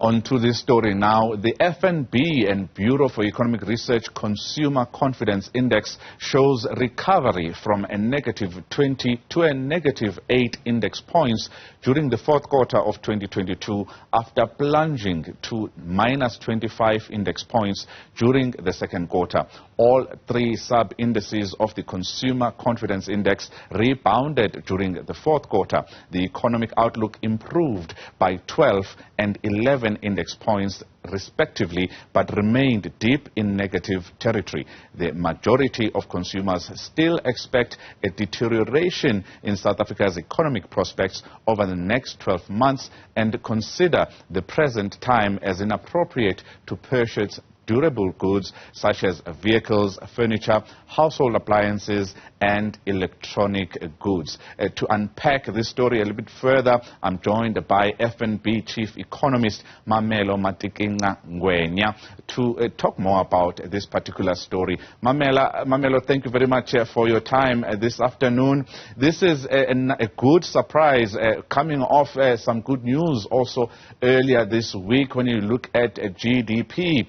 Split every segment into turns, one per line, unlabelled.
On to this story now. The FNB and Bureau for Economic Research Consumer Confidence Index shows recovery from a negative 20 to a negative 8 index points during the fourth quarter of 2022 after plunging to minus 25 index points during the second quarter. All three sub-indices of the Consumer Confidence Index rebounded during the fourth quarter. The economic outlook improved by 12 and 11 index points respectively, but remained deep in negative territory. The majority of consumers still expect a deterioration in South Africa's economic prospects over the next 12 months and consider the present time as inappropriate to purchase durable goods such as vehicles, furniture, household appliances and electronic goods. To unpack this story a little bit further, I'm joined by FNB Chief Economist Mamello Matikinca-Ngwenya to talk more about this particular story. Mamello, thank you very much for your time this afternoon. This is a good surprise coming off some good news also earlier this week when you look at GDP.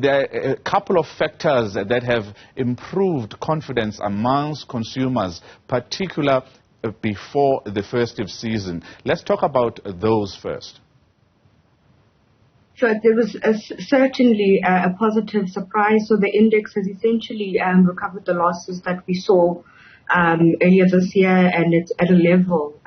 There are a couple of factors that have improved confidence amongst consumers, particularly before the festive season. Let's talk about those first.
Sure, there was certainly a positive surprise. So the index has essentially recovered the losses that we saw earlier this year, and it's at a level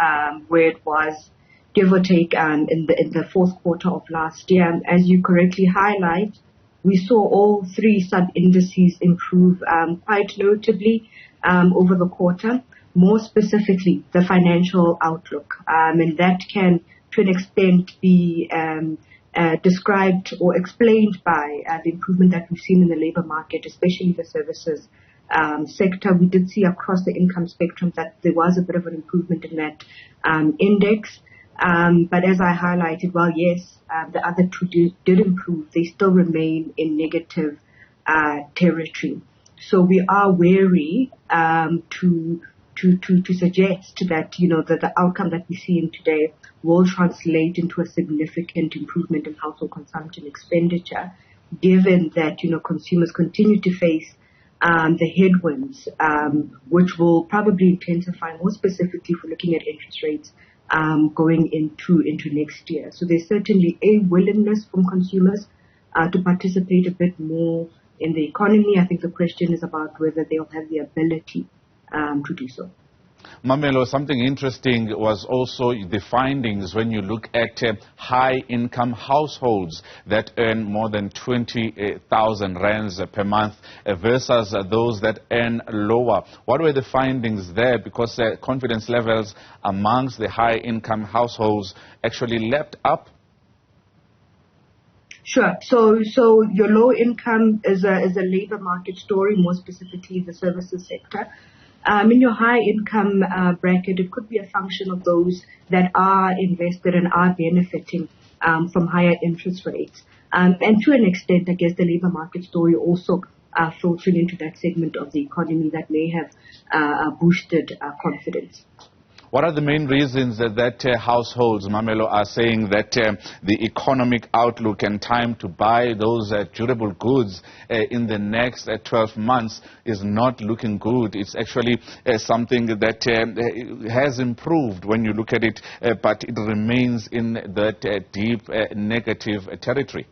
where it was, give or take, in the fourth quarter of last year. As you correctly highlight, we saw all three sub-indices improve quite notably over the quarter, more specifically the financial outlook. And that can, to an extent, be described or explained by the improvement that we've seen in the labor market, especially the services sector. We did see across the income spectrum that there was a bit of an improvement in that index. But as I highlighted, well, yes, the other two did improve. They still remain in negative territory. So we are wary to suggest that, you know, that the outcome that we see in today will translate into a significant improvement in household consumption expenditure, given that, you know, consumers continue to face the headwinds, which will probably intensify, more specifically if we're looking at interest rates going into next year. So there's certainly a willingness from consumers to participate a bit more in the economy. I think the question is about whether they'll have the ability to do so.
Mamello, something interesting was also the findings when you look at high-income households that earn more than 20,000 rands per month versus those that earn lower. What were the findings there? Because confidence levels amongst the high-income households actually leapt up.
Sure. So your low income is a labor market story, more specifically the services sector. In your high income bracket, it could be a function of those that are invested and are benefiting from higher interest rates. And to an extent, I guess the labor market story also filtering into that segment of the economy that may have boosted confidence.
What are the main reasons that households, Mamello, are saying that the economic outlook and time to buy those durable goods in the next 12 months is not looking good? It's actually something that has improved when you look at it, but it remains in that deep negative territory.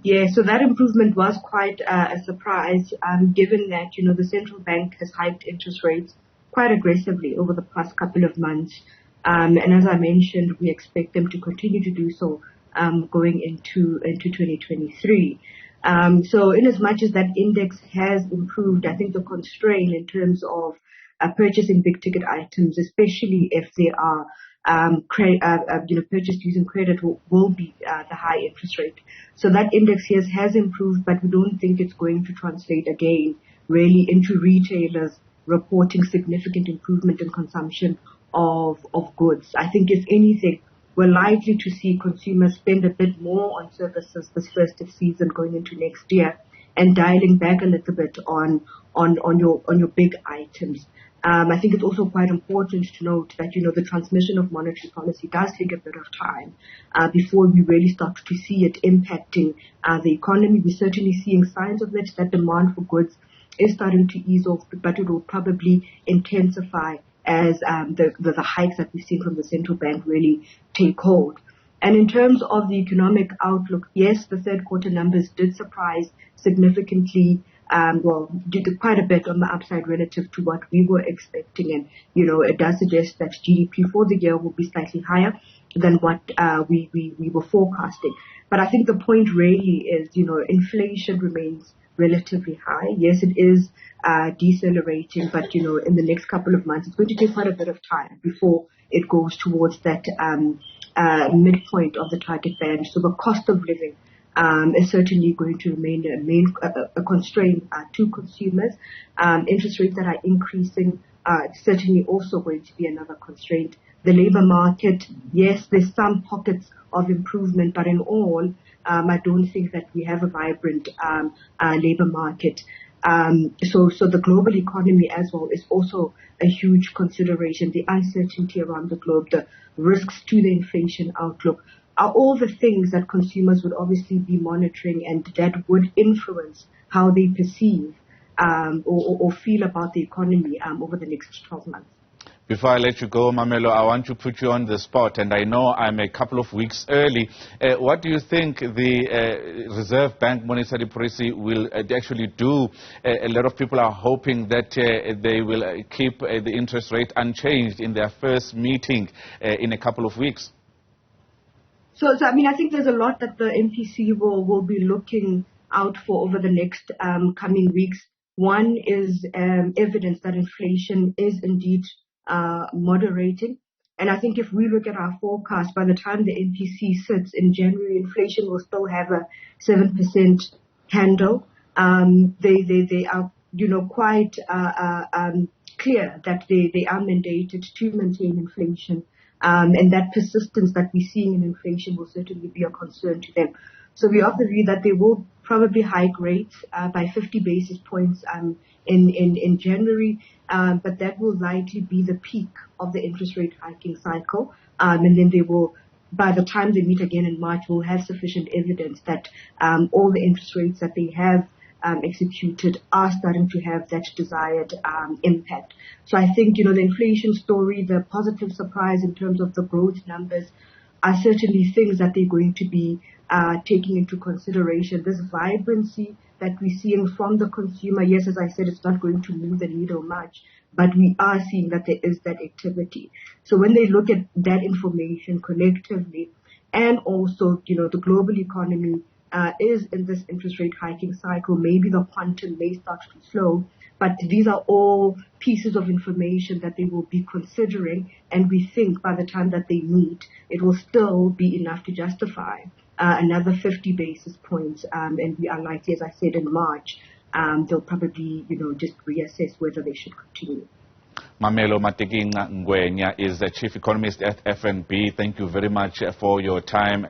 Yeah, so that improvement was quite a surprise, given that, you know, the central bank has hiked interest rates quite aggressively over the past couple of months. And as I mentioned, we expect them to continue to do so going into 2023. So in as much as that index has improved, I think the constraint in terms of purchasing big ticket items, especially if they are purchased using credit, will be the high interest rate. So that index here has improved, but we don't think it's going to translate again really into retailers reporting significant improvement in consumption of goods. I think if anything, we're likely to see consumers spend a bit more on services this festive season going into next year, and dialing back a little bit on your big items. I think it's also quite important to note that, the transmission of monetary policy does take a bit of time before we really start to see it impacting the economy. We're certainly seeing signs of it, that demand for goods is starting to ease off, but it will probably intensify as the hikes that we've seen from the central bank really take hold. And in terms of the economic outlook, yes, the third quarter numbers did surprise significantly, did quite a bit on the upside relative to what we were expecting. And, it does suggest that GDP for the year will be slightly higher than what we were forecasting. But I think the point really is, inflation remains relatively high. Yes, it is decelerating, but, in the next couple of months, it's going to take quite a bit of time before it goes towards that midpoint of the target band. So the cost of living is certainly going to remain a constraint to consumers. Interest rates that are increasing certainly also going to be another constraint. The labor market, yes, there's some pockets of improvement, but in all, I don't think that we have a vibrant labor market. So the global economy as well is also a huge consideration. The uncertainty around the globe, the risks to the inflation outlook are all the things that consumers would obviously be monitoring, and that would influence how they perceive or feel about the economy over the next 12 months.
Before I let you go, Mamello, I want to put you on the spot, and I know I'm a couple of weeks early. What do you think the Reserve Bank monetary policy will actually do? A lot of people are hoping that they will keep the interest rate unchanged in their first meeting in a couple of weeks.
So I think there's a lot that the MPC will be looking out for over the next coming weeks. One is evidence that inflation is indeed moderating. And I think if we look at our forecast, by the time the MPC sits in January, inflation will still have a 7% handle. They are, quite clear that they are mandated to maintain inflation. And that persistence that we're seeing in inflation will certainly be a concern to them. So we are of the view that they will probably hike rates by 50 basis points in January, but that will likely be the peak of the interest rate hiking cycle. And then they will, by the time they meet again in March, will have sufficient evidence that all the interest rates that they have executed are starting to have that desired impact. So I think, the inflation story, the positive surprise in terms of the growth numbers are certainly things that they're going to be taking into consideration. This vibrancy that we're seeing from the consumer, yes, as I said, it's not going to move the needle much, but we are seeing that there is that activity. So when they look at that information collectively, and also, the global economy is in this interest rate hiking cycle, maybe the quantum may start to slow, but these are all pieces of information that they will be considering, and we think by the time that they meet, it will still be enough to justify another 50 basis points, and we are likely, as I said, in March, they'll probably, just reassess whether they should continue.
Mamello Matikinca-Ngwenya is the Chief Economist at FNB. Thank you very much for your time.